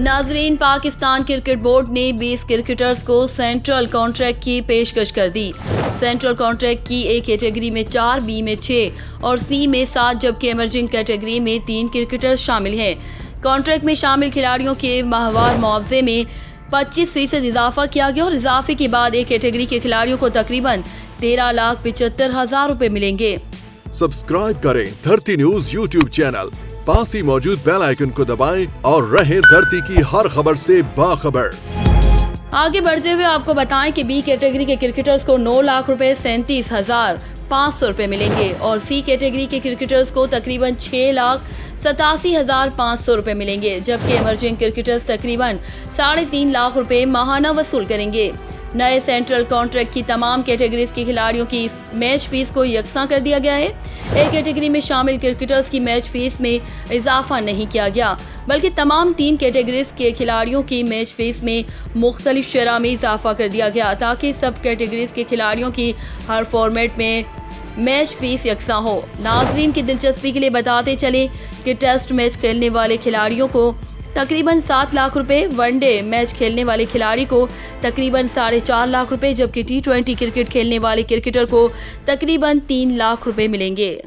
नाजरीन, Pakistan cricket board ने 20 cricketers को सेंट्रल कॉन्ट्रैक्ट की पेशकश कर दी। सेंट्रल कॉन्ट्रैक्ट की ए कैटेगरी में 4, बी में 6 और सी में 7 जबकि इमर्जिंग कैटेगरी में 3 क्रिकेटर्स शामिल हैं। कॉन्ट्रैक्ट में शामिल खिलाड़ियों के माहवार मुआवजे में 25% इजाफा किया गया और इजाफे के बाद एक कैटेगरी के खिलाड़ियों को तकरीबन 13,75,000 रुपए मिलेंगे। सब्सक्राइब करें धरती न्यूज यूट्यूब चैनल, पास ही मौजूद बेल आइकन को दबाएं और रहें धरती की हर खबर से बाखबर। आगे बढ़ते हुए आपको बताएं कि बी कैटेगरी के क्रिकेटर्स को 9 लाख रुपए 37,500 रुपए मिलेंगे और सी कैटेगरी के क्रिकेटर्स को तकरीबन 6,87,500 रुपए मिलेंगे, जबकि इमर्जिंग क्रिकेटर्स तकरीबन 3.5 लाख रुपए माहाना वसूल करेंगे। नए सेंट्रल कॉन्ट्रैक्ट की तमाम कैटेगरीज के खिलाड़ियों की मैच फीस को यकसा कर दिया गया है। एक कैटेगरी में शामिल क्रिकेटर्स की मैच फीस में इजाफा नहीं किया गया, बल्कि तमाम 3 कैटेगरीज के खिलाड़ियों की मैच फीस में मुख्तलिफ शरह में इजाफा कर दिया गया ताकि सब कैटेगरीज के खिलाड़ियों की हर फॉर्मेट में मैच फीस यकसा हो। नाजरीन की दिलचस्पी के लिए बताते चले कि टेस्ट मैच खेलने वाले खिलाड़ियों को तकरीबन 7 लाख रुपए, वनडे मैच खेलने वाले खिलाड़ी को तकरीबन 4.5 लाख रुपए, जबकि T20 क्रिकेट खेलने वाले क्रिकेटर को तकरीबन 3 लाख रुपए मिलेंगे।